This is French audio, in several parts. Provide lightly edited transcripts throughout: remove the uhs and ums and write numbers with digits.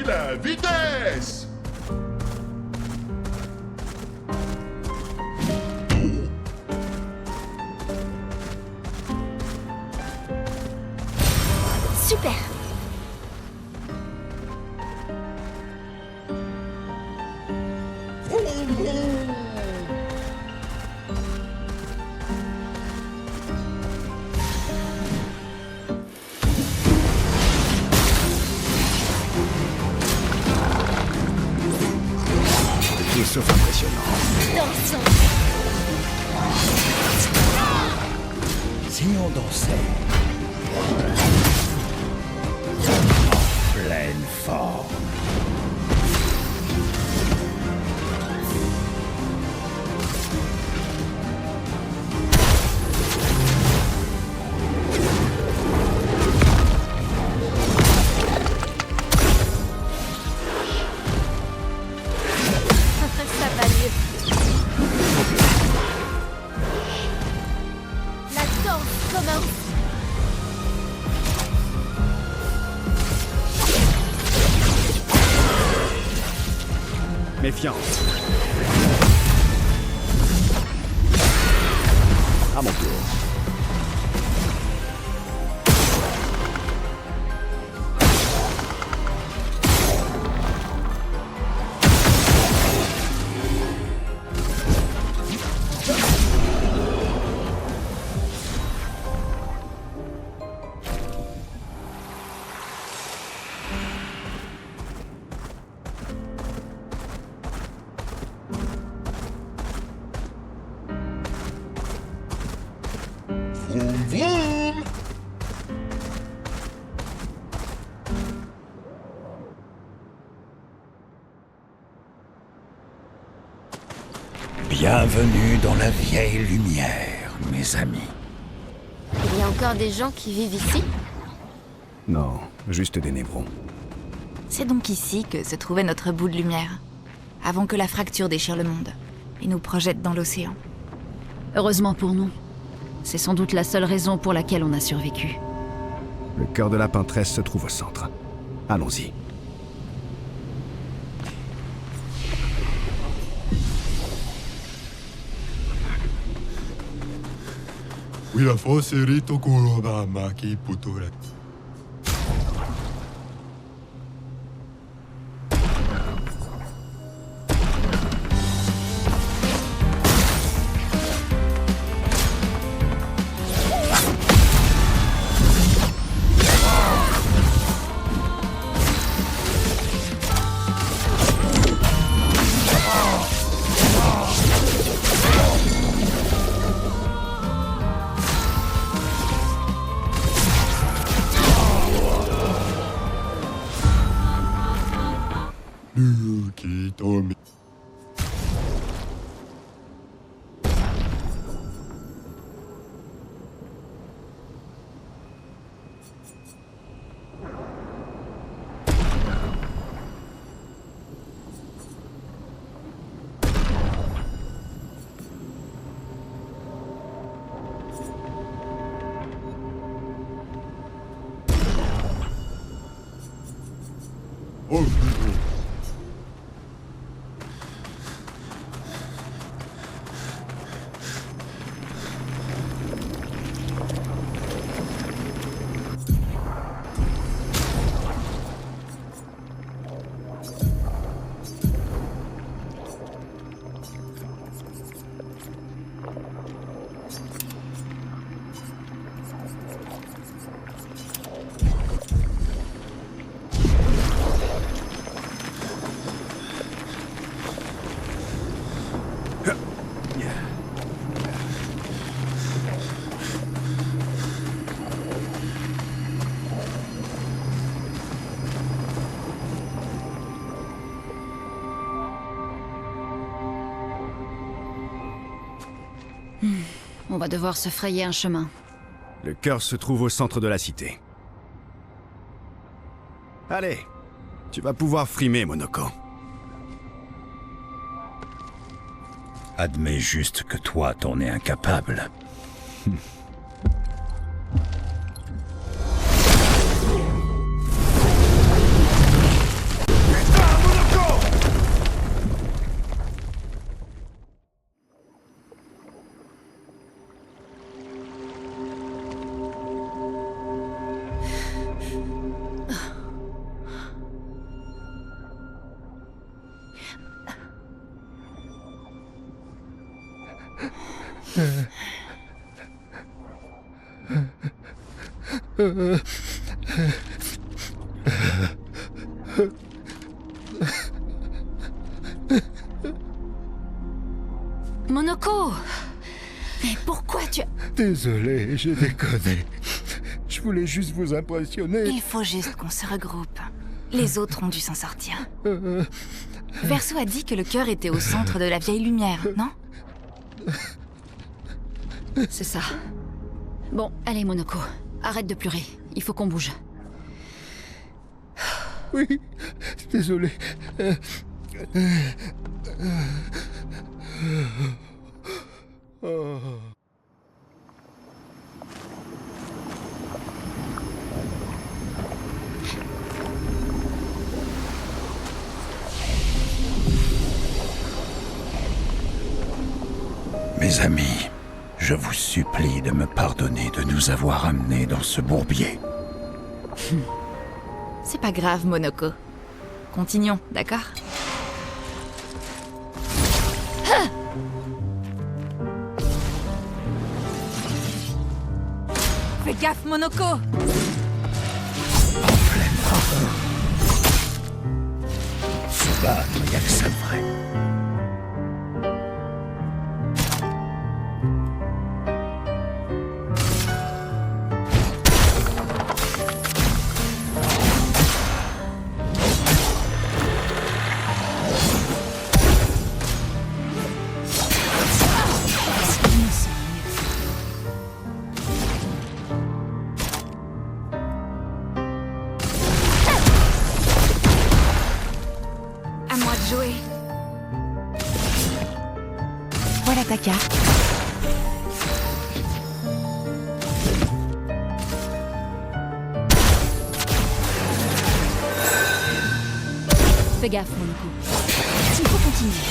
la vitesse! Super! Tout sauf impressionnant. Dansons! Si on dansait en pleine forme. Ça va mieux. La danse commence. Méfiance. À mon tour. Vroom vroom! Bienvenue dans la vieille lumière, mes amis. Il y a encore des gens qui vivent ici? Non, juste des névrons. C'est donc ici que se trouvait notre bout de lumière, avant que la fracture déchire le monde et nous projette dans l'océan. Heureusement pour nous. C'est sans doute la seule raison pour laquelle on a survécu. Le cœur de la Pinteresse se trouve au centre. Allons-y. Wila foseri tokuro ba maki putore. Ryuki Tomi. Oh, On va devoir se frayer un chemin. Le cœur se trouve au centre de la cité. Allez, tu vas pouvoir frimer, Monoko. Admets juste que toi, t'en es incapable. Monoko! Mais pourquoi tu as... Désolé, j'ai déconné. Je voulais juste vous impressionner. Il faut juste qu'on se regroupe. Les autres ont dû s'en sortir. Verso a dit que le cœur était au centre de la vieille lumière, non? C'est ça. Bon, allez Monoko, arrête de pleurer. Il faut qu'on bouge. Oui, désolé. Mes amis, je vous supplie de me pardonner de nous avoir amenés dans ce bourbier. C'est pas grave, Monoko. Continuons, d'accord? Fais gaffe, Monoko! Se battre, y'a que ça de vrai. À moi de jouer. Voilà ta carte. Fais gaffe, Monoko. Il faut continuer.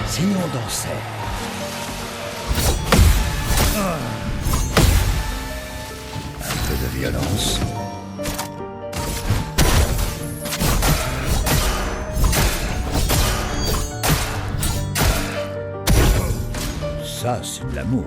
Sinon on dansait. Un peu de violence. Ça, c'est de l'amour.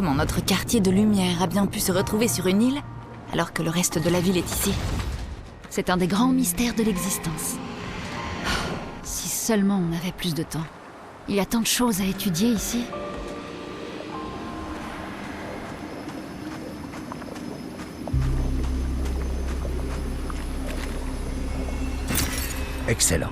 Comment notre quartier de lumière a bien pu se retrouver sur une île, alors que le reste de la ville est ici? C'est un des grands mystères de l'existence. Si seulement on avait plus de temps. Il y a tant de choses à étudier ici. Excellent.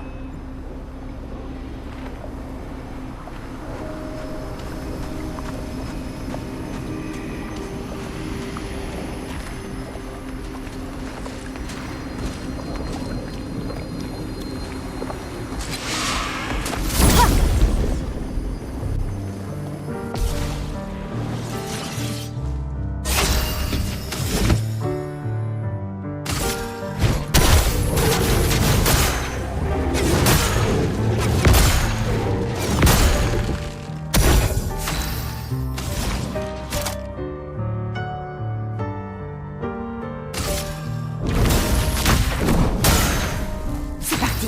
C'est parti!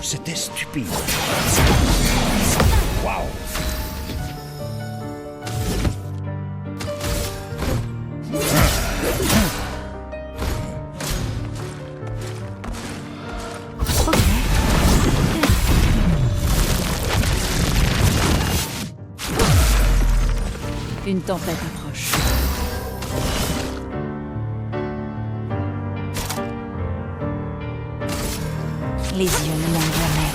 C'était stupide. Waouh! Une tempête approche. Les yeux ne mentent jamais.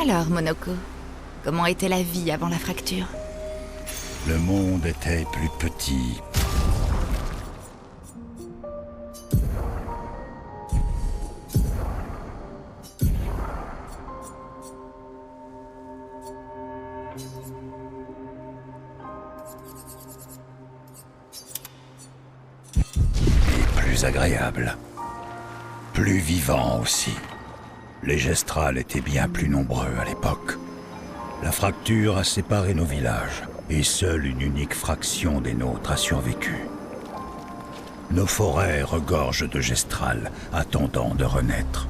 Alors, Monoko, comment était la vie avant la fracture? Le monde était plus petit. Et plus agréable. Plus vivant aussi. Les Gestrals étaient bien plus nombreux à l'époque. La fracture a séparé nos villages, et seule une unique fraction des nôtres a survécu. Nos forêts regorgent de Gestrals, attendant de renaître.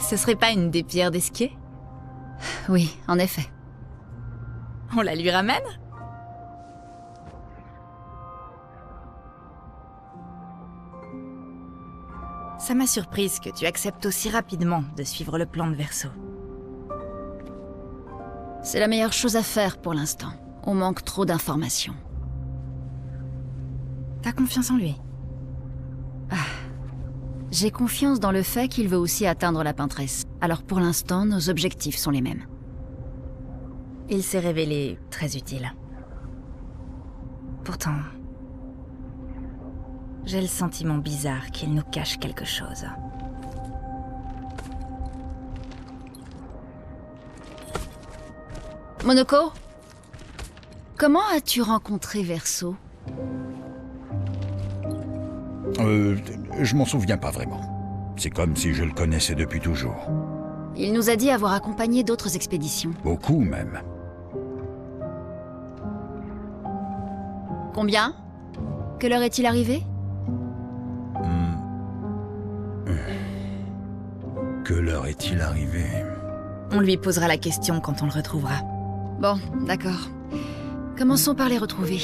Ce serait pas une des pierres d'Esquier? Oui, en effet. On la lui ramène? Ça m'a surprise que tu acceptes aussi rapidement de suivre le plan de Verso. C'est la meilleure chose à faire pour l'instant. On manque trop d'informations. T'as confiance en lui? J'ai confiance dans le fait qu'il veut aussi atteindre la peintresse. Alors pour l'instant, nos objectifs sont les mêmes. Il s'est révélé très utile. Pourtant, j'ai le sentiment bizarre qu'il nous cache quelque chose. Monoko? Comment as-tu rencontré Verso? Je m'en souviens pas vraiment. C'est comme si je le connaissais depuis toujours. Il nous a dit avoir accompagné d'autres expéditions. Beaucoup même. Combien? Quelle heure est-il arrivé? Que l'heure est-il arrivé? On lui posera la question quand on le retrouvera. Bon, d'accord. Commençons par les retrouver.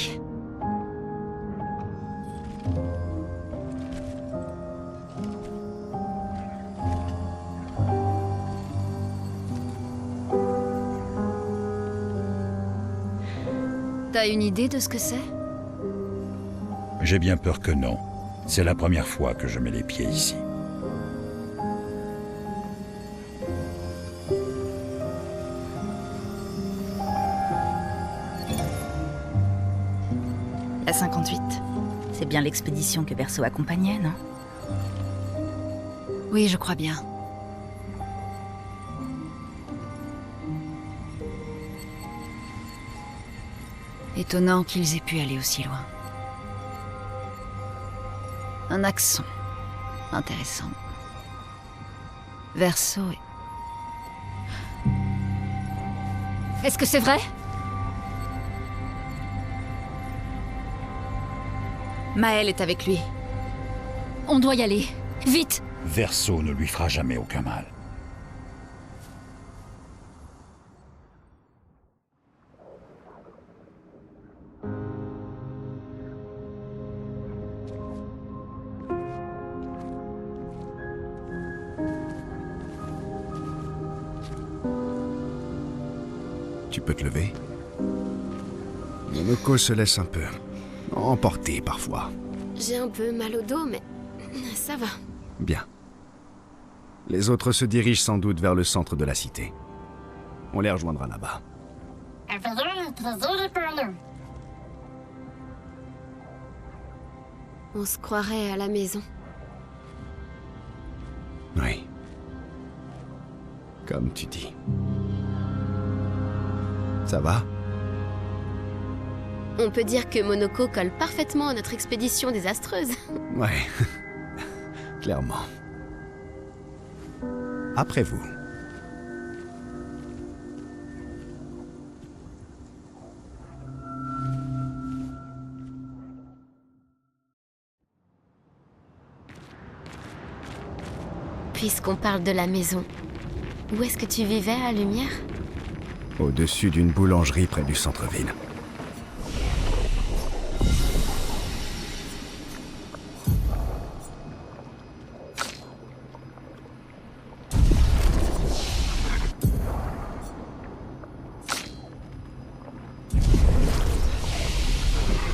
T'as une idée de ce que c'est? J'ai bien peur que non. C'est la première fois que je mets les pieds ici. La 58. C'est bien l'expédition que Verso accompagnait, non? Oui, je crois bien. Étonnant qu'ils aient pu aller aussi loin. Un accent. Intéressant. Verso et... Est-ce que c'est vrai? Maël est avec lui. On doit y aller. Vite! Verso ne lui fera jamais aucun mal. Tu peux te lever. Monoko se laisse un peu emporter parfois. J'ai un peu mal au dos, mais ça va. Bien. Les autres se dirigent sans doute vers le centre de la cité. On les rejoindra là-bas. On se croirait à la maison. Oui. Comme tu dis. Ça va? On peut dire que Monoko colle parfaitement à notre expédition désastreuse. Ouais. Clairement. Après vous. Puisqu'on parle de la maison, où est-ce que tu vivais à Lumière? Au-dessus d'une boulangerie près du centre-ville.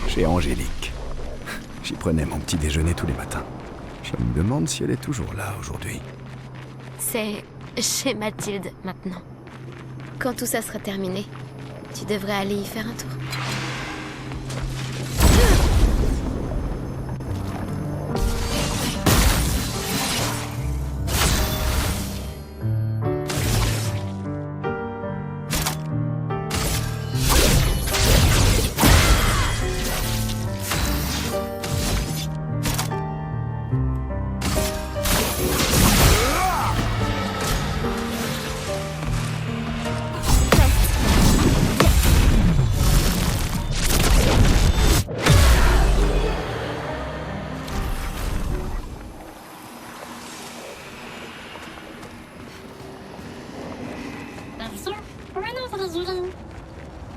Chez Angélique. J'y prenais mon petit déjeuner tous les matins. Je me demande si elle est toujours là aujourd'hui. C'est chez Mathilde maintenant. Quand tout ça sera terminé, tu devrais aller y faire un tour.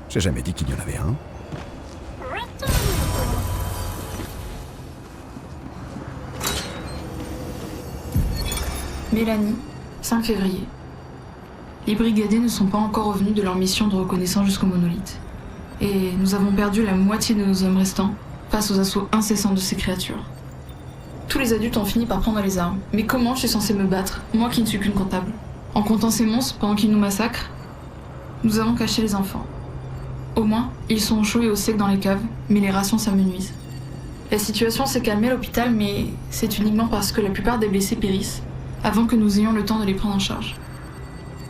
J'ai jamais dit qu'il y en avait un. Mélanie, 5 février. Les brigadiers ne sont pas encore revenus de leur mission de reconnaissance jusqu'au monolithe. Et nous avons perdu la moitié de nos hommes restants face aux assauts incessants de ces créatures. Tous les adultes ont fini par prendre les armes. Mais comment je suis censée me battre, moi qui ne suis qu'une comptable? En comptant ces monstres pendant qu'ils nous massacrent? Nous avons caché les enfants. Au moins, ils sont au chaud et au sec dans les caves, mais les rations s'amenuisent. La situation s'est calmée à l'hôpital, mais c'est uniquement parce que la plupart des blessés périssent avant que nous ayons le temps de les prendre en charge.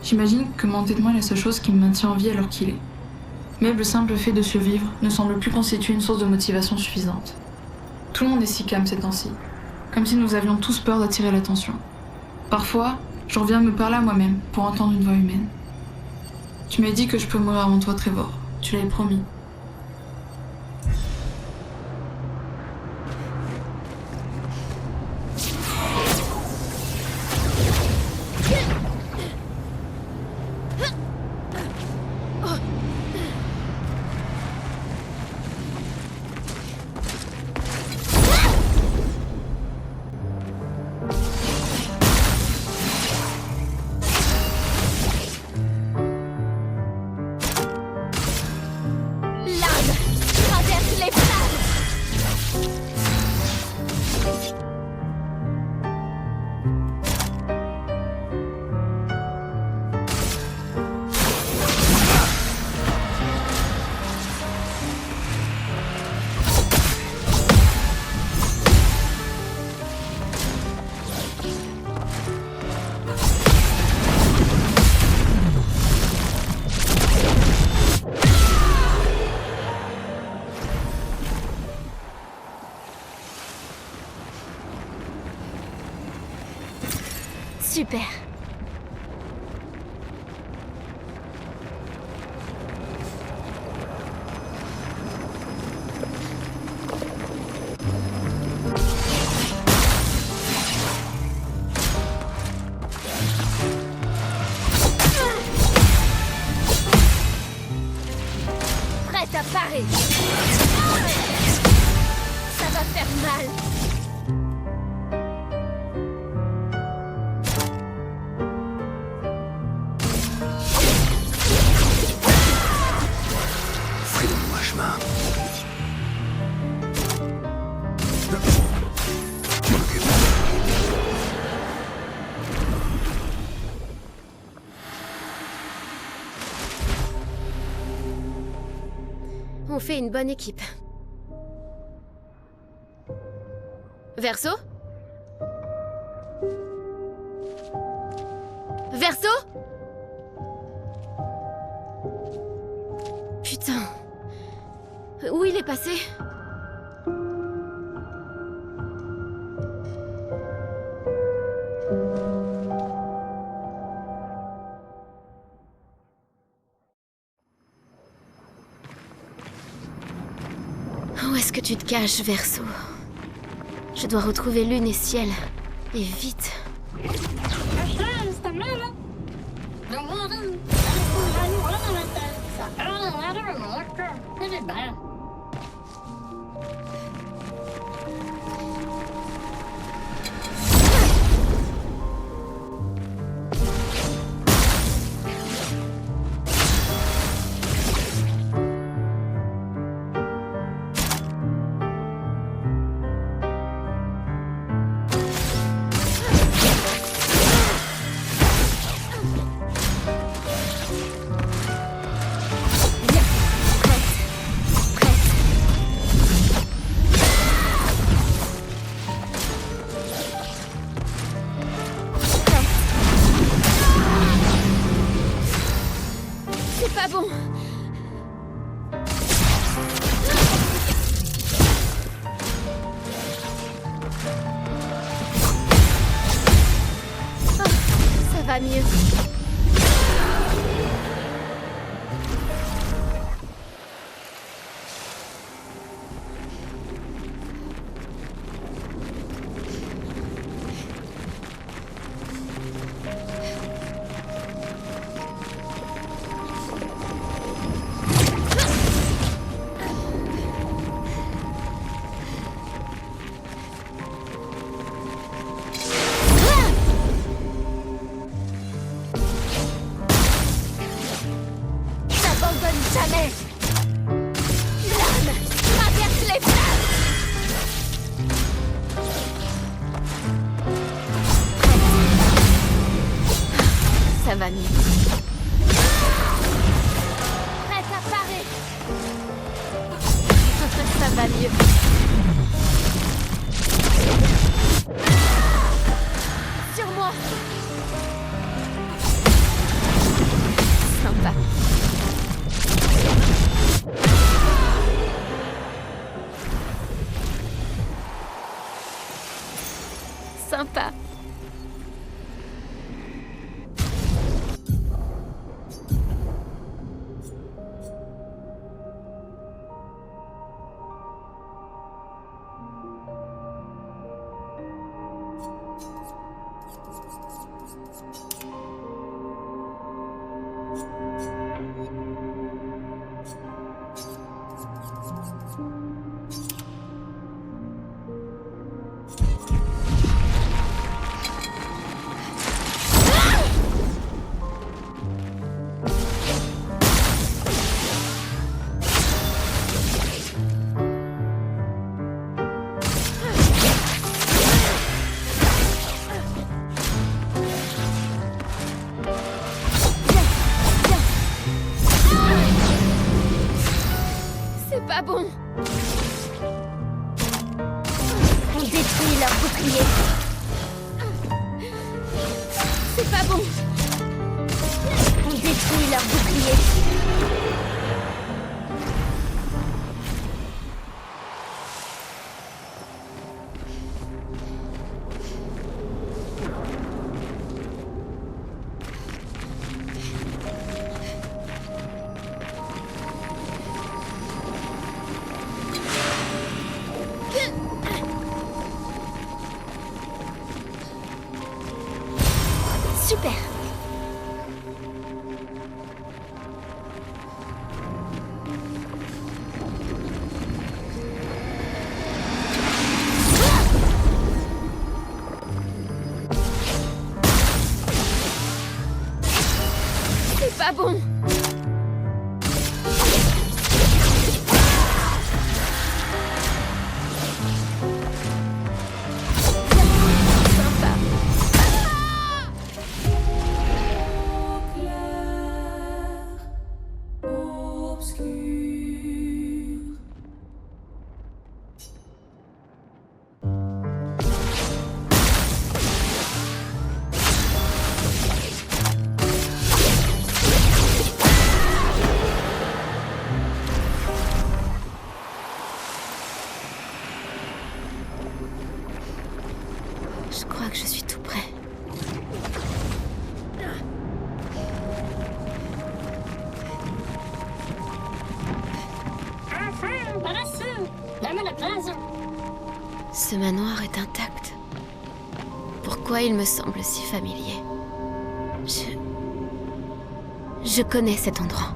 J'imagine que mon entêtement est la seule chose qui me maintient en vie alors qu'il est. Même le simple fait de survivre ne semble plus constituer une source de motivation suffisante. Tout le monde est si calme ces temps-ci, comme si nous avions tous peur d'attirer l'attention. Parfois, je reviens me parler à moi-même pour entendre une voix humaine. Tu m'as dit que je peux mourir avant toi, Trevor. Tu l'avais promis. Super. Prête à parer. Ça va faire mal. Frayons-moi chemin. Je m'occupe. On fait une bonne équipe. Verso? Verso? Putain. Où il est passé? Où est-ce que tu te caches, Verso? Je dois retrouver lune et ciel. Et vite. C'est pas bon. Oh, ça va mieux. jamais. Flamme, traverse les flammes. Ça va mieux. Prête à parer. Ça va mieux. Sur moi. Sympa. Sympa. Pas bon. On détruit leur bouclier. C'est pas bon. On détruit leur bouclier. Super. C'est pas bon. Je crois que je suis tout prêt. Ce manoir est intact. Pourquoi il me semble si familier? Je connais cet endroit.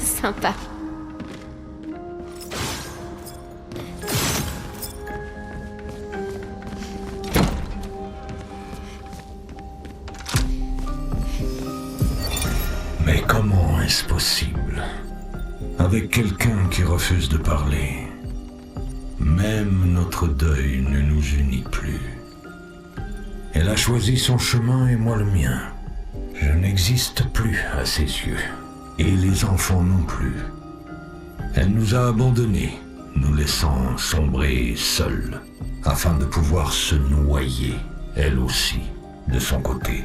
Sympa. Mais comment est-ce possible? Avec quelqu'un qui refuse de parler, même notre deuil ne nous unit plus. Elle a choisi son chemin et moi le mien. Je n'existe plus à ses yeux. Et les enfants non plus. Elle nous a abandonnés, nous laissant sombrer seuls, afin de pouvoir se noyer, elle aussi, de son côté.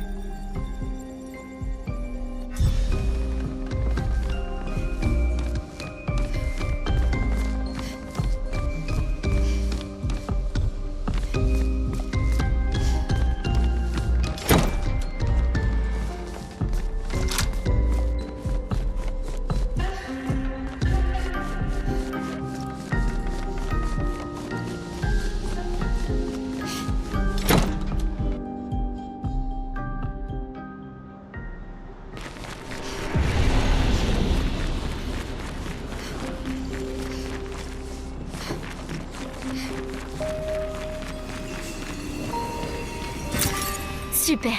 Super.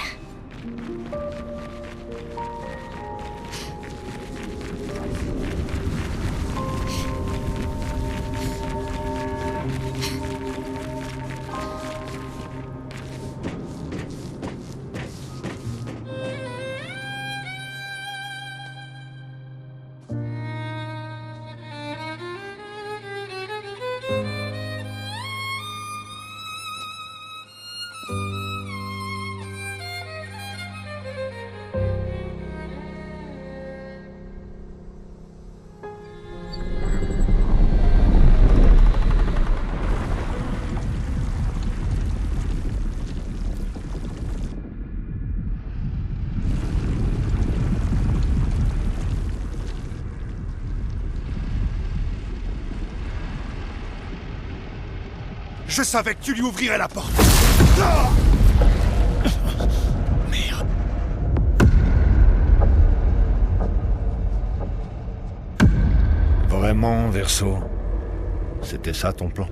Je savais que tu lui ouvrirais la porte. Ah! Merde. Vraiment, Verso? C'était ça ton plan?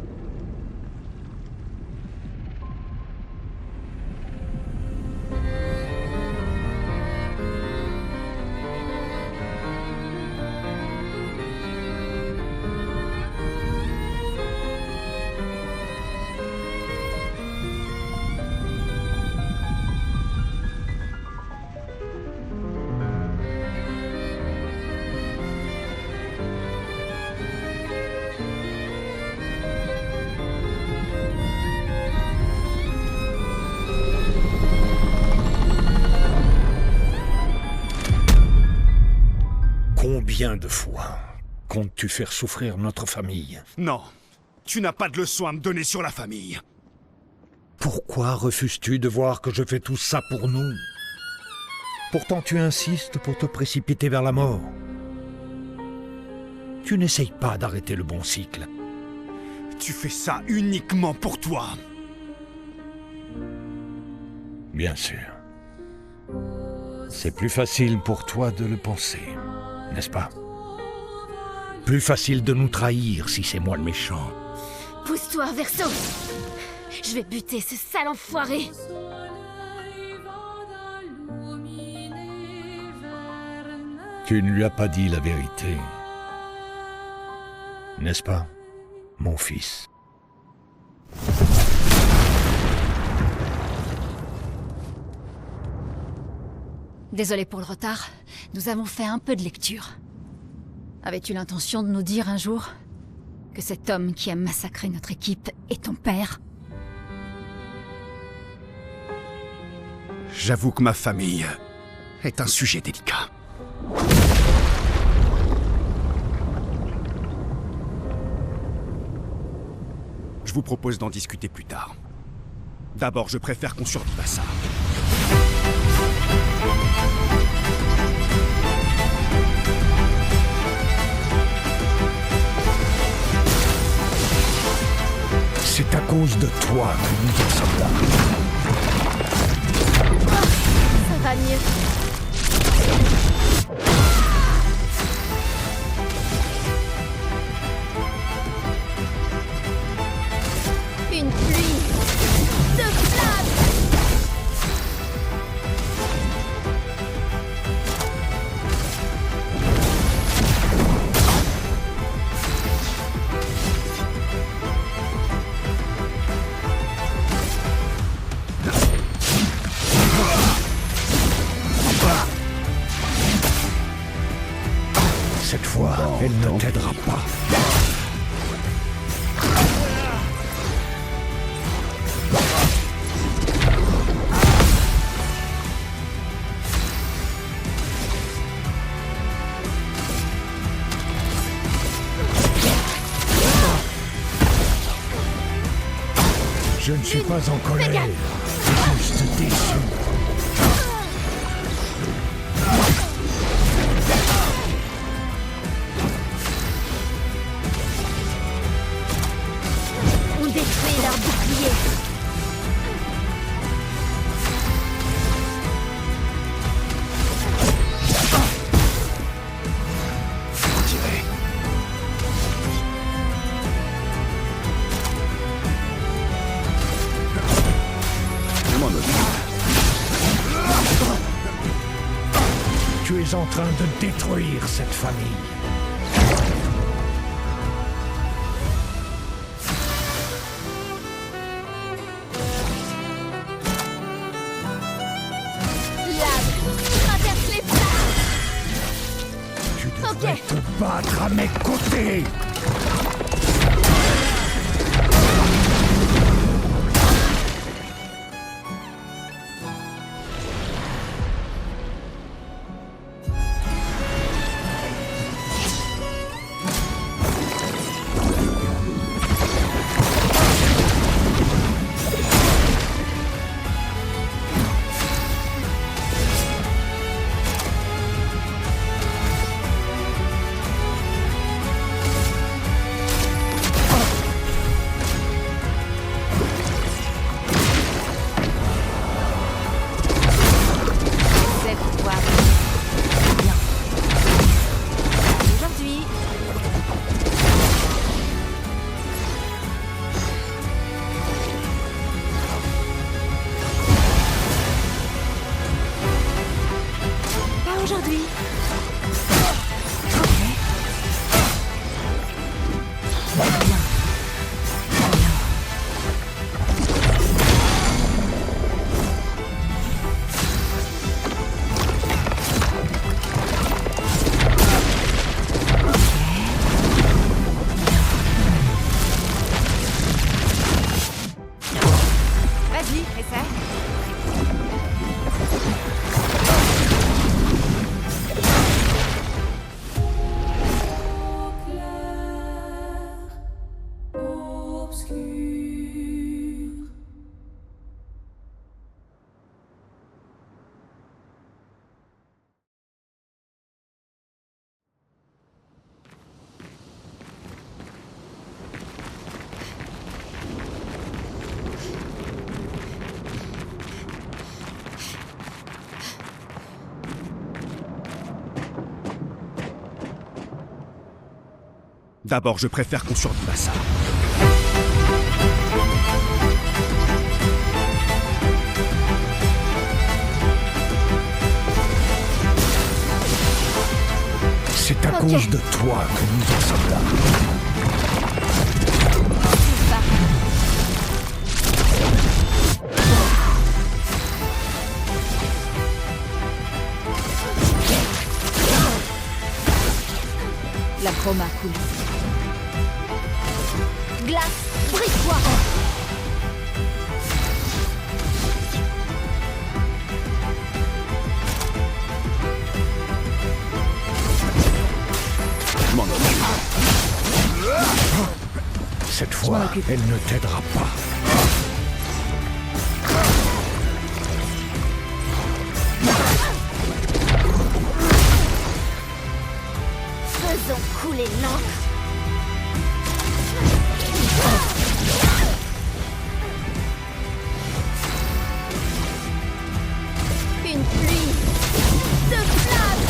Combien de fois comptes-tu faire souffrir notre famille? Non, tu n'as pas de leçon à me donner sur la famille. Pourquoi refuses-tu de voir que je fais tout ça pour nous? Pourtant tu insistes pour te précipiter vers la mort. Tu n'essayes pas d'arrêter le bon cycle. Tu fais ça uniquement pour toi. Bien sûr. C'est plus facile pour toi de le penser, n'est-ce pas? Plus facile de nous trahir si c'est moi le méchant. Pousse-toi, Verso. Je vais buter ce sale enfoiré. Tu ne lui as pas dit la vérité. N'est-ce pas, mon fils? Désolé pour le retard, nous avons fait un peu de lecture. Avais-tu l'intention de nous dire un jour que cet homme qui a massacré notre équipe est ton père? J'avoue que ma famille est un sujet délicat. Je vous propose d'en discuter plus tard. D'abord, je préfère qu'on survive à ça. C'est à cause de toi que nous en sommes là. Ça va mieux. Une pluie de flammes. Cette fois, elle ne t'aidera pas. Je ne suis pas en colère, juste déçu. On détruit leur bouclier. Tu es en train de détruire cette famille. Traverse les plats. Tu devrais te battre à mes côtés. Aujourd'hui. Vas-y, essaie. D'abord, je préfère qu'on survive à ça. C'est à cause de toi que nous en sommes là. La chroma coule. Glace, brise-toi. Je m'en occupe. Cette fois, elle ne t'aidera pas. Faisons couler l'encre. Une pluie de flammes.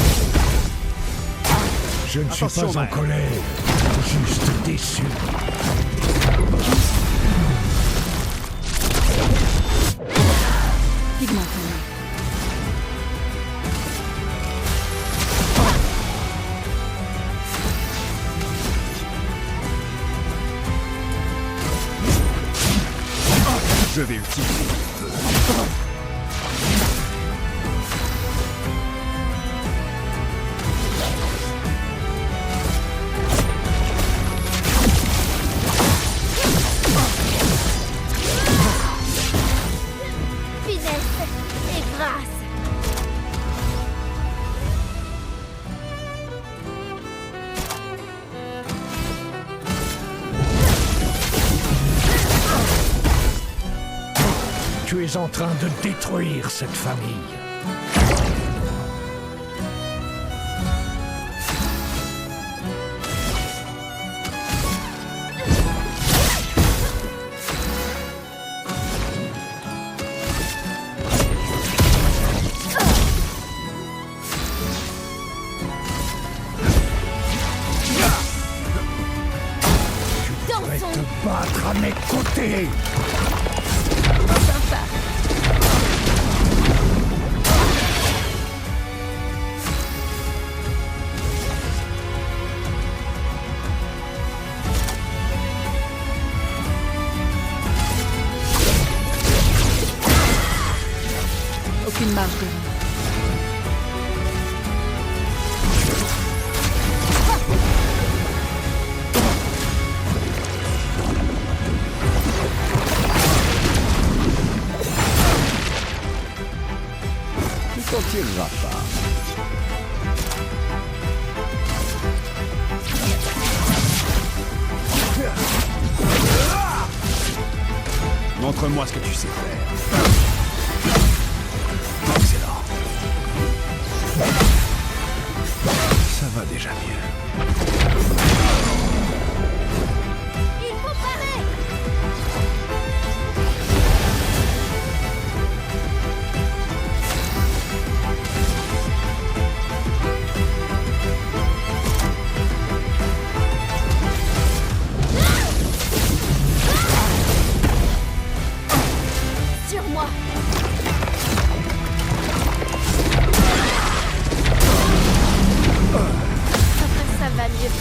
Je ne suis Attention, pas en mère. colère, juste déçu. Pigment tombé. Je vais utiliser le feu. Finesse et grâce. Tu es en train de détruire cette famille. Tu devrais te battre à mes côtés. Sympa. bougera pas. Montre-moi ce que tu sais faire. Excellent. Ça va déjà mieux. Il faut parer! Sur moi! Enfin, ça va mieux.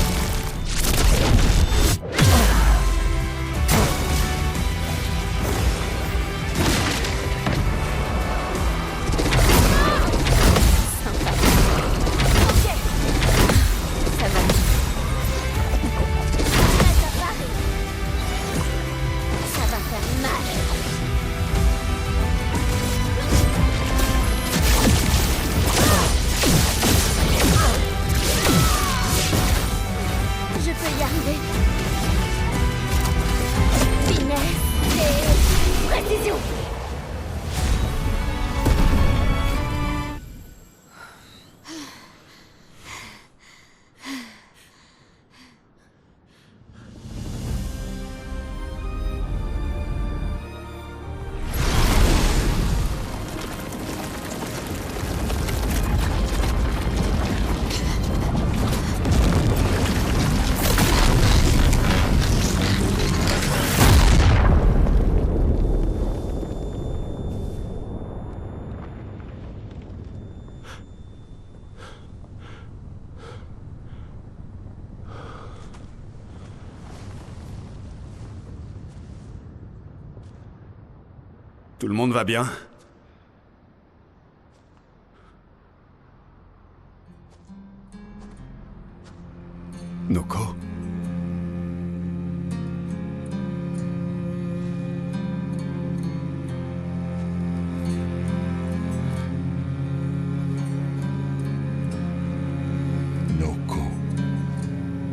Sympa. Ok. Ça va mieux. Arrête à parer. Ça va faire mal. Je peux y arriver. Finesse et précision. Tout le monde va bien? Noko? Noko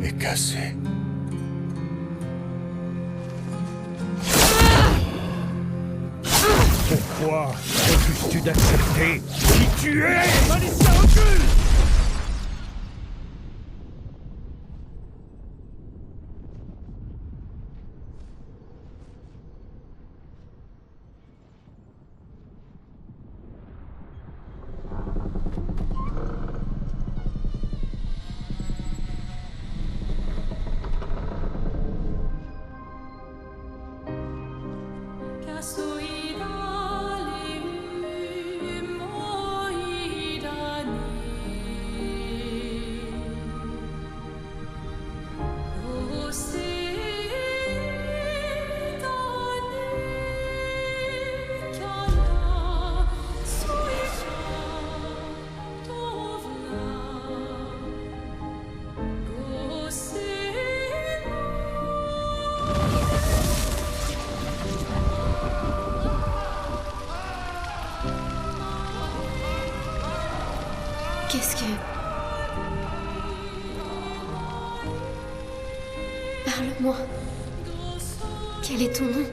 est cassé. Pourquoi refuses-tu d'accepter qui tu es? Alicia, recule! Qu'est-ce que... Parle-moi. Quel est ton nom?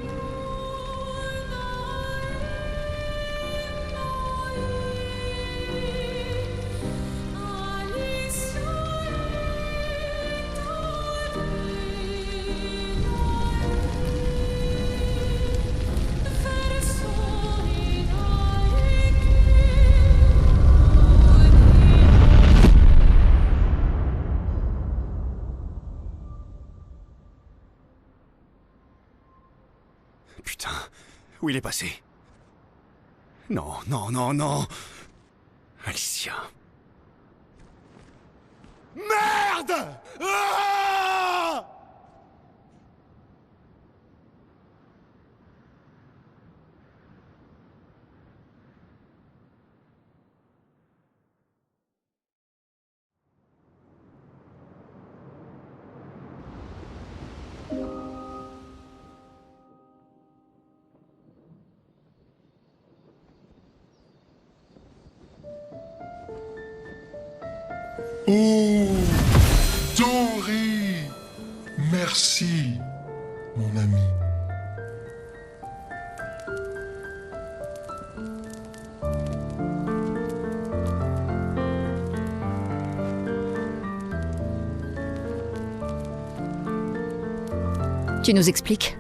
Putain, où il est passé? Non, non, non, non. Alicia. Merde! Ah! Oh, Dory! Merci, mon ami. Tu nous expliques?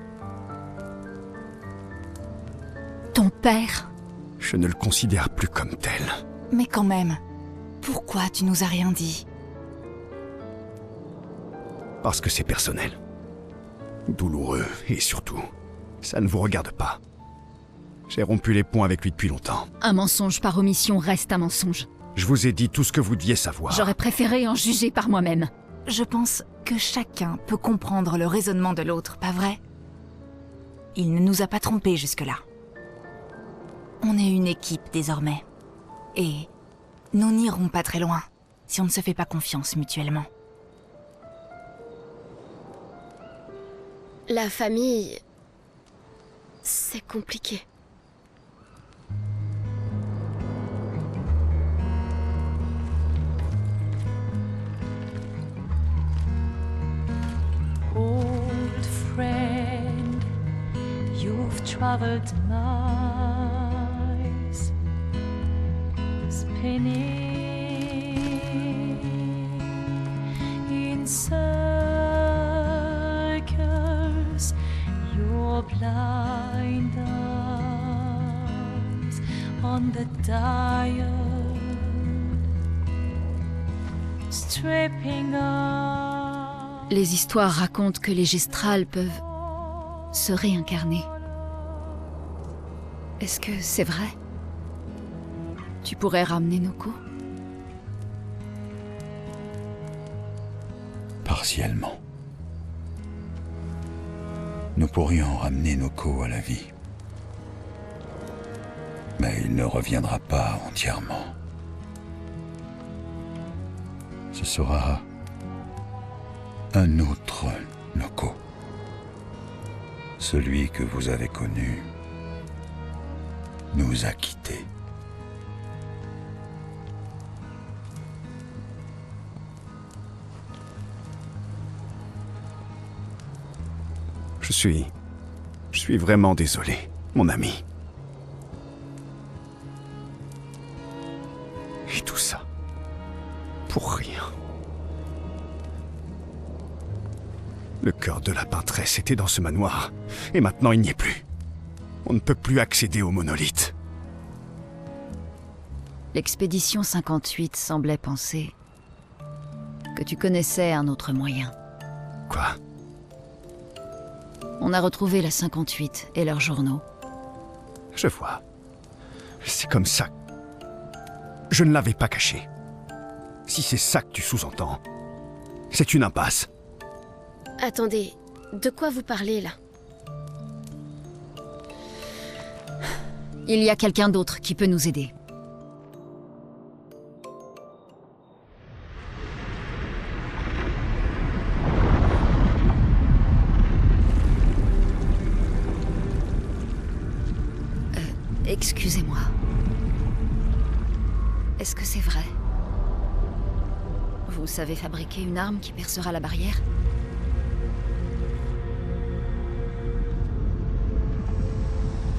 Ton père? Je ne le considère plus comme tel. Mais quand même, pourquoi tu nous as rien dit? Parce que c'est personnel. Douloureux, et surtout, ça ne vous regarde pas. J'ai rompu les ponts avec lui depuis longtemps. Un mensonge par omission reste un mensonge. Je vous ai dit tout ce que vous deviez savoir. J'aurais préféré en juger par moi-même. Je pense que chacun peut comprendre le raisonnement de l'autre, pas vrai? Il ne nous a pas trompés jusque-là. On est une équipe désormais. Et nous n'irons pas très loin si on ne se fait pas confiance mutuellement. La famille... c'est compliqué. Old friend, you've traveled miles, spinning in circles, your blind eyes on the dial, stripping off. Les histoires racontent que les gestrals peuvent se réincarner. Est-ce que c'est vrai? Tu pourrais ramener Noko? Partiellement. Nous pourrions ramener Noko à la vie. Mais il ne reviendra pas entièrement. Ce sera un autre Noko. Celui que vous avez connu nous a quittés. Je suis vraiment désolé, mon ami. Et tout ça, pour rien. Le cœur de la peintresse était dans ce manoir, et maintenant il n'y est plus. On ne peut plus accéder au monolithe. L'expédition 58 semblait penser que tu connaissais un autre moyen. Quoi? On a retrouvé la 58 et leurs journaux. Je vois. C'est comme ça. Je ne l'avais pas caché. Si c'est ça que tu sous-entends, c'est une impasse. Attendez, de quoi vous parlez là? Il y a quelqu'un d'autre qui peut nous aider. Excusez-moi. Est-ce que c'est vrai? Vous savez fabriquer une arme qui percera la barrière?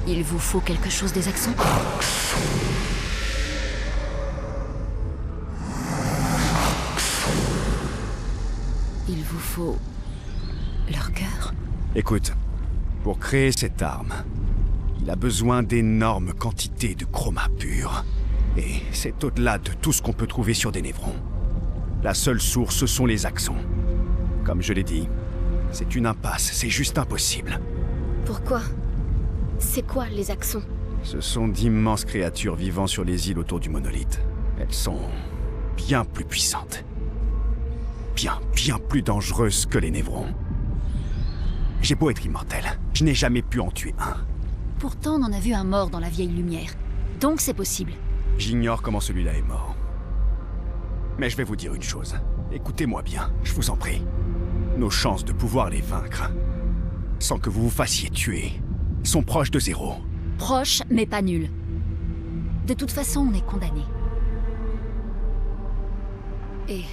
Il vous faut quelque chose des accents? Il vous faut leur cœur? Écoute, pour créer cette arme, il a besoin d'énormes quantités de chroma pur. Et c'est au-delà de tout ce qu'on peut trouver sur des névrons. La seule source, ce sont les axons. Comme je l'ai dit, c'est une impasse, c'est juste impossible. Pourquoi? C'est quoi les axons? Ce sont d'immenses créatures vivant sur les îles autour du monolithe. Elles sont bien plus puissantes. Bien plus dangereuses que les névrons. J'ai beau être immortel, je n'ai jamais pu en tuer un. Pourtant, on en a vu un mort dans la vieille lumière. Donc c'est possible. J'ignore comment celui-là est mort. Mais je vais vous dire une chose. Écoutez-moi bien, je vous en prie. Nos chances de pouvoir les vaincre, sans que vous vous fassiez tuer, sont proches de zéro. Proches, mais pas nuls. De toute façon, on est condamnés. Et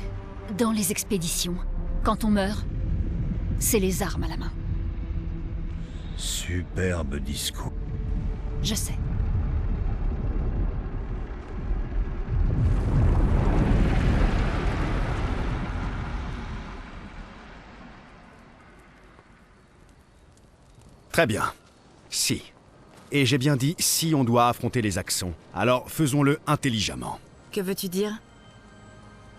dans les expéditions, quand on meurt, c'est les armes à la main. Superbe discours. Je sais. Très bien. Si. Et j'ai bien dit si on doit affronter les Axons. Alors faisons-le intelligemment. Que veux-tu dire?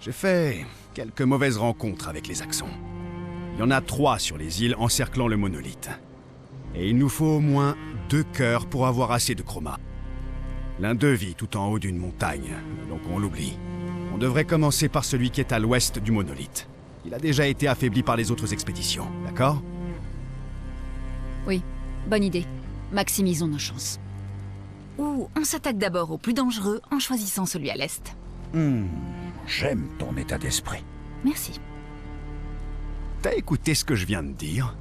J'ai fait quelques mauvaises rencontres avec les Axons. Il y en a 3 sur les îles encerclant le monolithe. Et il nous faut au moins 2 cœurs pour avoir assez de chroma. L'un d'eux vit tout en haut d'une montagne, donc on l'oublie. On devrait commencer par celui qui est à l'ouest du monolithe. Il a déjà été affaibli par les autres expéditions, d'accord? Oui, bonne idée. Maximisons nos chances. Ou on s'attaque d'abord au plus dangereux en choisissant celui à l'est. J'aime ton état d'esprit. Merci. T'as écouté ce que je viens de dire?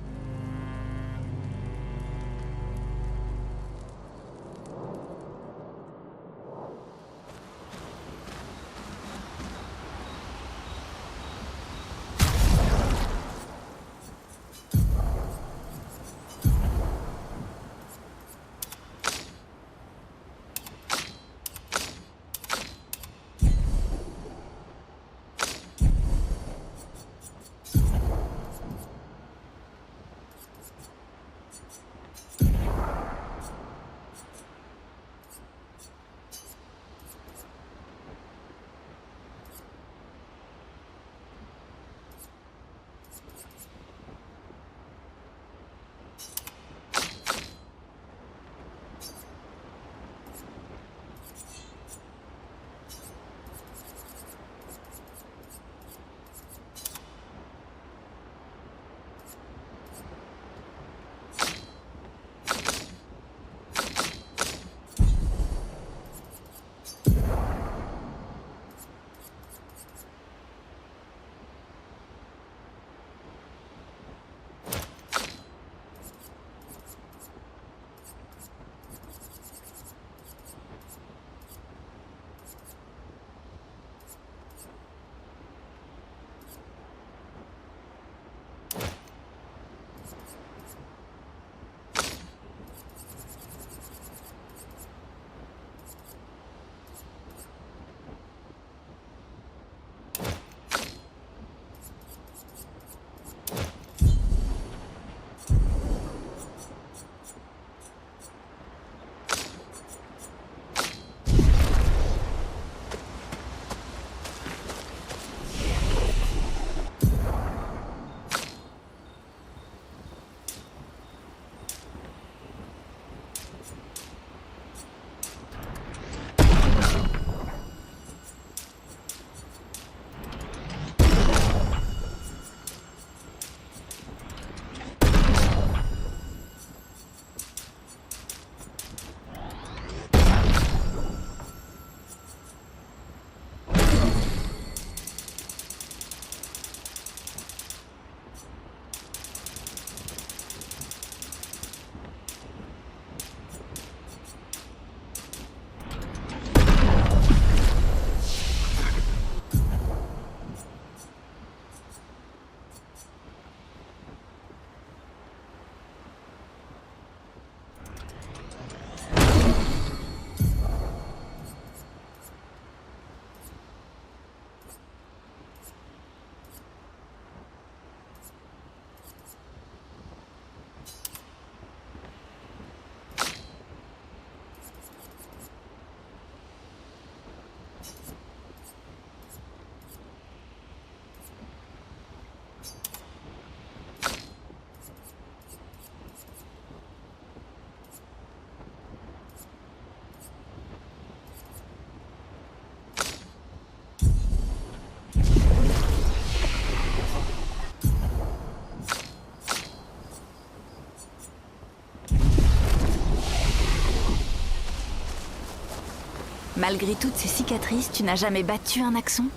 Malgré toutes ces cicatrices, tu n'as jamais battu un Axon?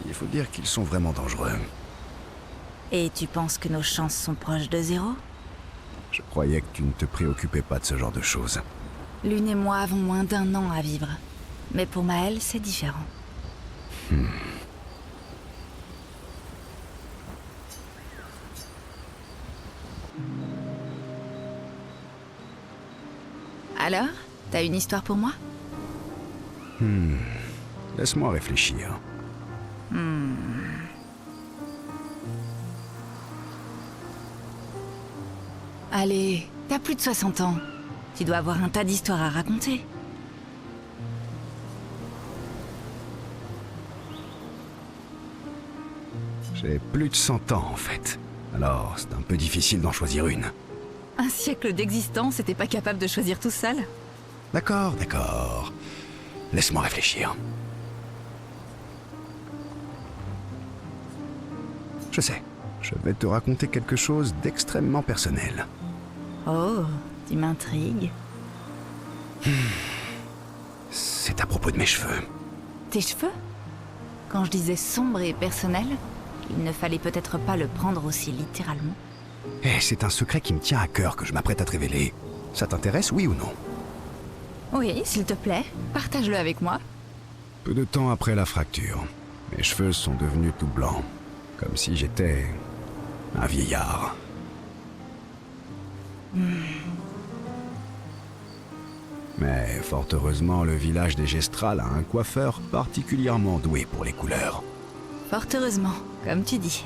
Il faut dire qu'ils sont vraiment dangereux. Et tu penses que nos chances sont proches de 0? Je croyais que tu ne te préoccupais pas de ce genre de choses. Lune et moi avons moins d'1 an à vivre. Mais pour Maël, c'est différent. Alors, t'as une histoire pour moi? Laisse-moi réfléchir. Allez, t'as plus de 60 ans. Tu dois avoir un tas d'histoires à raconter. J'ai plus de 100 ans, en fait. Alors, c'est un peu difficile d'en choisir une. Un siècle d'existence et t'es pas capable de choisir tout seul? D'accord, d'accord. Laisse-moi réfléchir. Je sais, je vais te raconter quelque chose d'extrêmement personnel. Oh, tu m'intrigues. C'est à propos de mes cheveux. Tes cheveux? Quand je disais sombre et personnel, il ne fallait peut-être pas le prendre aussi littéralement. Eh, c'est un secret qui me tient à cœur que je m'apprête à te révéler. Ça t'intéresse, oui ou non? Oui, s'il te plaît, partage-le avec moi. Peu de temps après la fracture, mes cheveux sont devenus tout blancs. Comme si j'étais un vieillard. Mais fort heureusement, le village des Gestrales a un coiffeur particulièrement doué pour les couleurs. Fort heureusement, comme tu dis.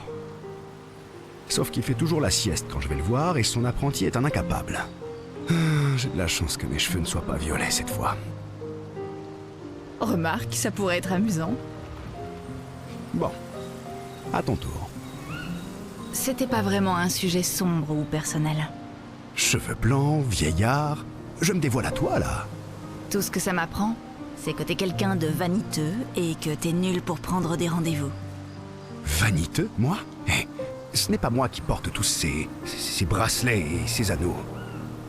Sauf qu'il fait toujours la sieste quand je vais le voir et son apprenti est un incapable. J'ai de la chance que mes cheveux ne soient pas violets cette fois. Remarque, ça pourrait être amusant. Bon, à ton tour. C'était pas vraiment un sujet sombre ou personnel. Cheveux blancs, vieillard, je me dévoile à toi là. Tout ce que ça m'apprend, c'est que t'es quelqu'un de vaniteux et que t'es nul pour prendre des rendez-vous. Vaniteux, moi? Eh, ce n'est pas moi qui porte tous ces bracelets et ces anneaux.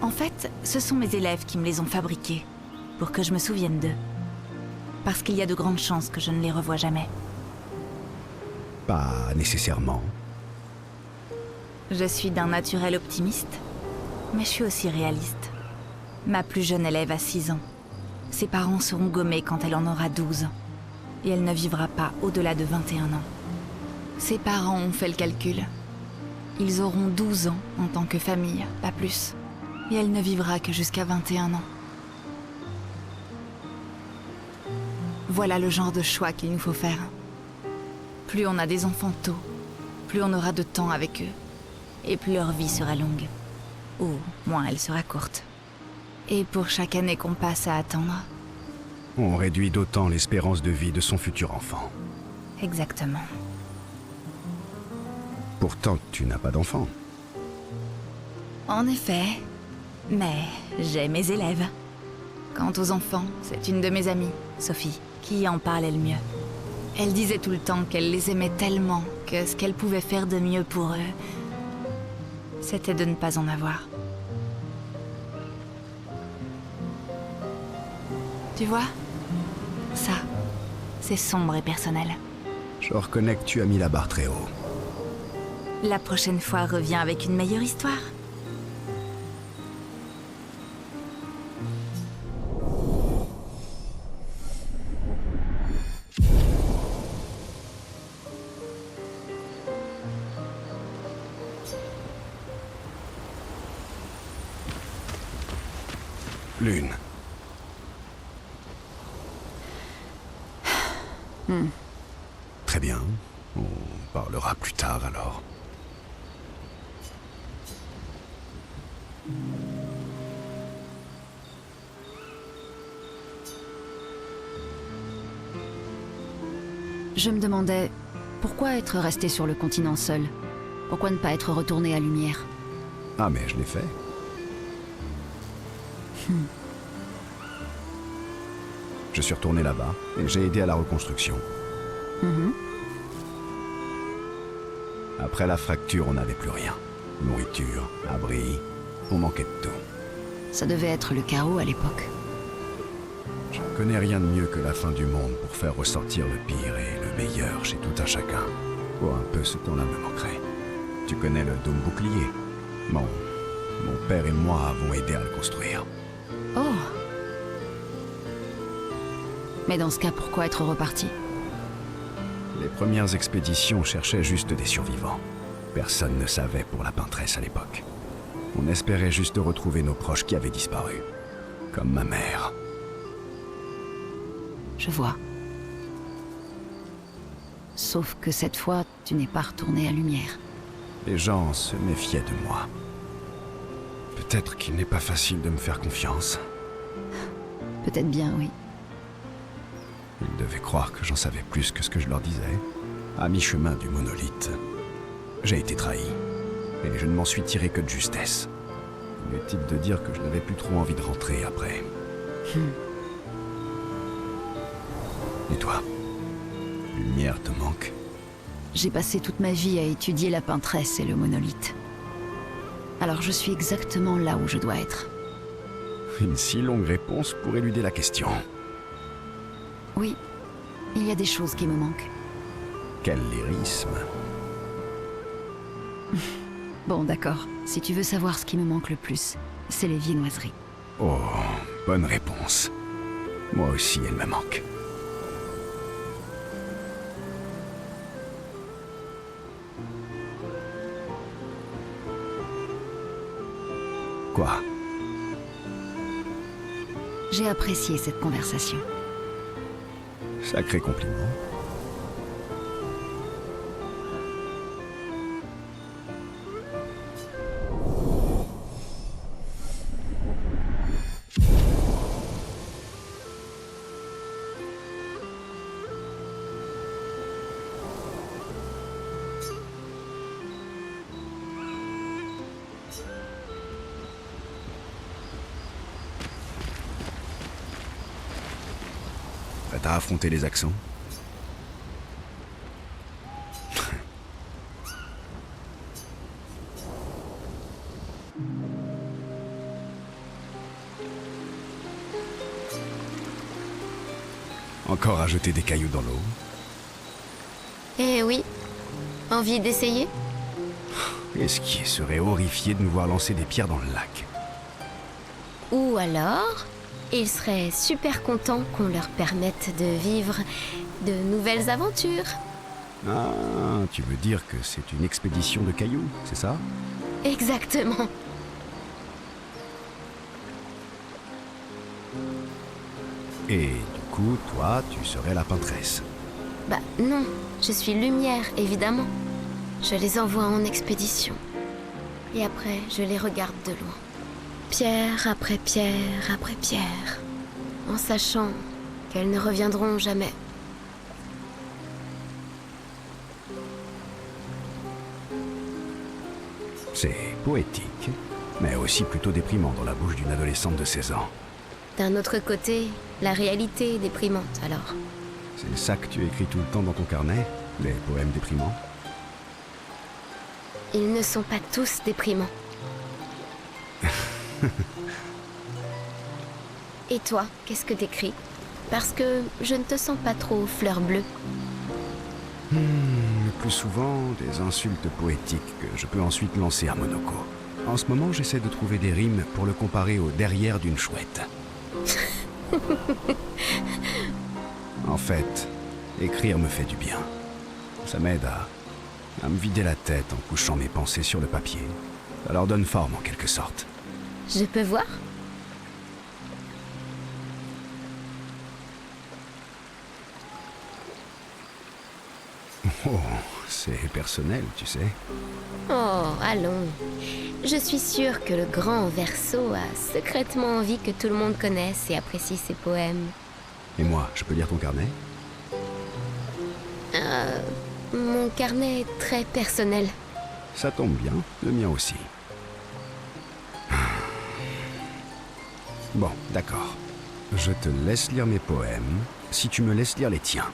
En fait, ce sont mes élèves qui me les ont fabriqués, pour que je me souvienne d'eux. Parce qu'il y a de grandes chances que je ne les revoie jamais. Pas nécessairement. Je suis d'un naturel optimiste, mais je suis aussi réaliste. Ma plus jeune élève a 6 ans. Ses parents seront gommés quand elle en aura 12. Et elle ne vivra pas au-delà de 21 ans. Ses parents ont fait le calcul. Ils auront 12 ans en tant que famille, pas plus. Et elle ne vivra que jusqu'à 21 ans. Voilà le genre de choix qu'il nous faut faire. Plus on a des enfants tôt, plus on aura de temps avec eux. Et plus leur vie sera longue. Ou moins elle sera courte. Et pour chaque année qu'on passe à attendre... On réduit d'autant l'espérance de vie de son futur enfant. Exactement. Pourtant, tu n'as pas d'enfant. En effet. Mais j'ai mes élèves. Quant aux enfants, c'est une de mes amies, Sophie, qui en parlait le mieux. Elle disait tout le temps qu'elle les aimait tellement que ce qu'elle pouvait faire de mieux pour eux, c'était de ne pas en avoir. Tu vois? Ça, c'est sombre et personnel. Je reconnais que tu as mis la barre très haut. La prochaine fois, reviens avec une meilleure histoire. Lune. Très bien. On parlera plus tard alors. Je me demandais, pourquoi être resté sur le continent seul? Pourquoi ne pas être retourné à Lumière? Ah mais je l'ai fait. Je suis retourné là-bas et j'ai aidé à la reconstruction. Après la fracture, on n'avait plus rien. Nourriture, abri, on manquait de tout. Ça devait être le chaos à l'époque. Je ne connais rien de mieux que la fin du monde pour faire ressortir le pire et le meilleur chez tout un chacun. Oh, un peu ce temps-là me manquerait. Tu connais le dôme bouclier? Mon père et moi avons aidé à le construire. Oh! Mais dans ce cas, pourquoi être reparti? Les premières expéditions cherchaient juste des survivants. Personne ne savait pour la peintresse à l'époque. On espérait juste retrouver nos proches qui avaient disparu. Comme ma mère. Je vois. Sauf que cette fois, tu n'es pas retourné à Lumière. Les gens se méfiaient de moi. Peut-être qu'il n'est pas facile de me faire confiance. Peut-être bien, oui. Ils devaient croire que j'en savais plus que ce que je leur disais. À mi-chemin du monolithe, j'ai été trahi. Et je ne m'en suis tiré que de justesse. Inutile de dire que je n'avais plus trop envie de rentrer après. Et toi? Lumière te manque? J'ai passé toute ma vie à étudier la peintresse et le monolithe. Alors je suis exactement là où je dois être. Une si longue réponse pour éluder la question. Oui, il y a des choses qui me manquent. Quel lyrisme. Bon, d'accord. Si tu veux savoir ce qui me manque le plus, c'est les viennoiseries. Oh, bonne réponse. Moi aussi, elle me manque. Quoi? J'ai apprécié cette conversation. Sacré compliment. Prête à affronter les accents? Encore à jeter des cailloux dans l'eau? Eh oui. Envie d'essayer? Esquier serait horrifié de nous voir lancer des pierres dans le lac. Ou alors, ils seraient super contents qu'on leur permette de vivre de nouvelles aventures. Ah, tu veux dire que c'est une expédition de cailloux, c'est ça? Exactement. Et du coup, toi, tu serais la peintresse. Bah non, je suis Lumière, évidemment. Je les envoie en expédition. Et après, je les regarde de loin. Pierre après pierre après pierre. En sachant qu'elles ne reviendront jamais. C'est poétique, mais aussi plutôt déprimant dans la bouche d'une adolescente de 16 ans. D'un autre côté, la réalité est déprimante alors. C'est ça que tu écris tout le temps dans ton carnet? Les poèmes déprimants? Ils ne sont pas tous déprimants. Et toi, qu'est-ce que t'écris? Parce que je ne te sens pas trop fleur bleue. Le plus souvent, des insultes poétiques que je peux ensuite lancer à Monoko. En ce moment, j'essaie de trouver des rimes pour le comparer au derrière d'une chouette. En fait, écrire me fait du bien. Ça m'aide à me vider la tête en couchant mes pensées sur le papier. Ça leur donne forme en quelque sorte. Je peux voir? Oh, c'est personnel, tu sais. Oh, allons. Je suis sûre que le grand Verseau a secrètement envie que tout le monde connaisse et apprécie ses poèmes. Et moi, je peux lire ton carnet? Mon carnet est très personnel. Ça tombe bien, le mien aussi. Bon, d'accord. Je te laisse lire mes poèmes, si tu me laisses lire les tiens.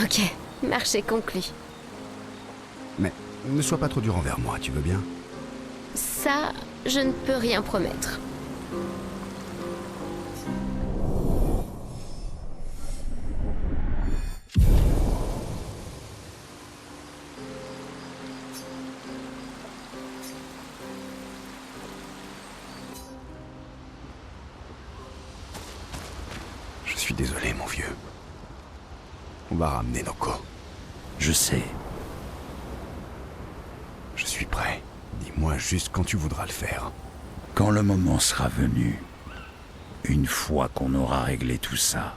Ok, marché conclu. Mais ne sois pas trop dur envers moi, tu veux bien? Ça, je ne peux rien promettre. Je suis désolé, mon vieux. On va ramener Noko. Je sais. Je suis prêt. Dis-moi juste quand tu voudras le faire. Quand le moment sera venu, une fois qu'on aura réglé tout ça,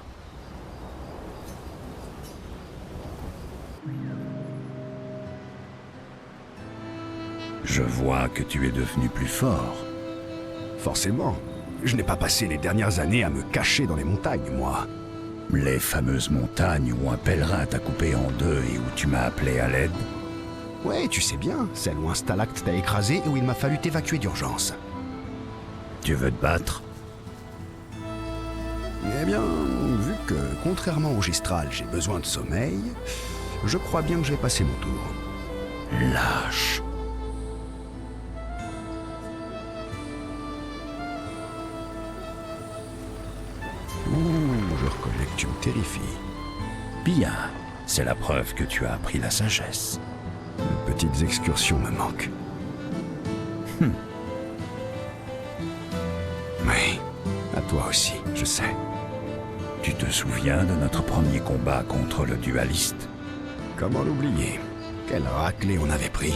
je vois que tu es devenu plus fort. Forcément. Je n'ai pas passé les dernières années à me cacher dans les montagnes, moi. Les fameuses montagnes où un pèlerin t'a coupé en deux et où tu m'as appelé à l'aide. Ouais, tu sais bien, celle où un stalacte t'a écrasé et où il m'a fallu t'évacuer d'urgence. Tu veux te battre? Eh bien, vu que, contrairement au Gistral, j'ai besoin de sommeil, je crois bien que je vais passer mon tour. Lâche. Je reconnais que tu me terrifies. Bien, c'est la preuve que tu as appris la sagesse. De petites excursions me manquent. Oui, à toi aussi, je sais. Tu te souviens de notre premier combat contre le dualiste? Comment l'oublier? Quelle raclée on avait pris.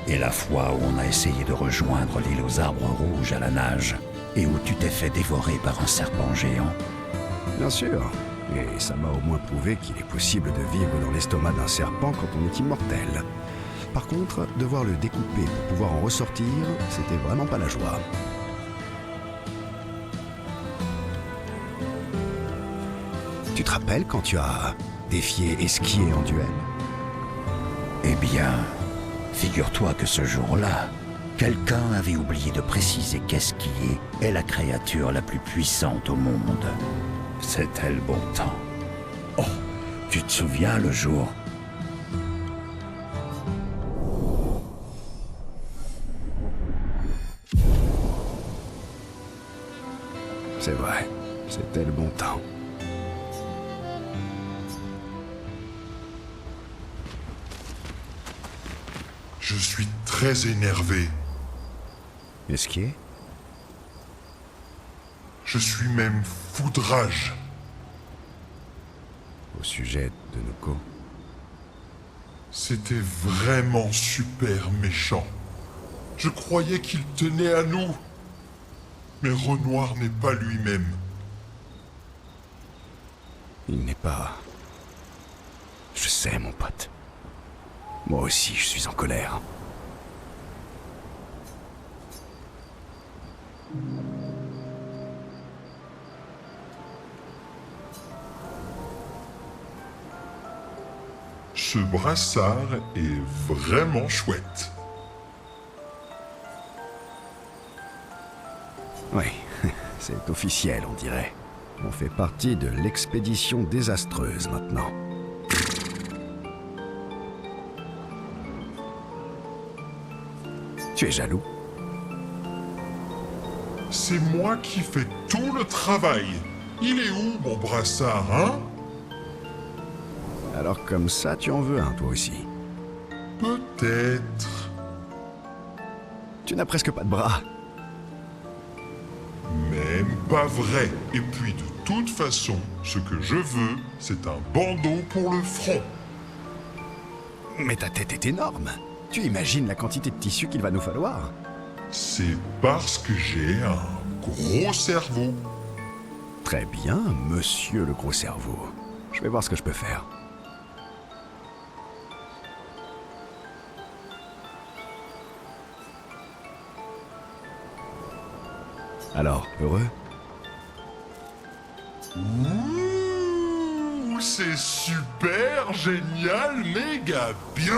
Et la fois où on a essayé de rejoindre l'île aux arbres rouges à la nage, et où tu t'es fait dévorer par un serpent géant? Bien sûr. Et ça m'a au moins prouvé qu'il est possible de vivre dans l'estomac d'un serpent quand on est immortel. Par contre, devoir le découper pour pouvoir en ressortir, c'était vraiment pas la joie. Tu te rappelles quand tu as défié Esquier en duel? Eh bien, figure-toi que ce jour-là, quelqu'un avait oublié de préciser qu'Esquier est la créature la plus puissante au monde. C'était le bon temps. Oh, tu te souviens le jour? C'est vrai, c'était le bon temps. Je suis très énervé. Esquier? Je suis même foudrage. Au sujet de Noko. C'était vraiment super méchant. Je croyais qu'il tenait à nous. Mais Renoir n'est pas lui-même. Il n'est pas... Je sais, mon pote. Moi aussi, je suis en colère. Ce brassard est vraiment chouette. Oui, c'est officiel, on dirait. On fait partie de l'expédition désastreuse maintenant. Tu es jaloux? C'est moi qui fais tout le travail. Il est où, mon brassard, hein? Alors comme ça, tu en veux un, toi aussi? Peut-être. Tu n'as presque pas de bras. Même pas vrai. Et puis de toute façon, ce que je veux, c'est un bandeau pour le front. Mais ta tête est énorme. Tu imagines la quantité de tissu qu'il va nous falloir? C'est parce que j'ai un gros cerveau. Très bien, monsieur le gros cerveau. Je vais voir ce que je peux faire. Alors, heureux? Ouh, c'est super, génial, méga bien.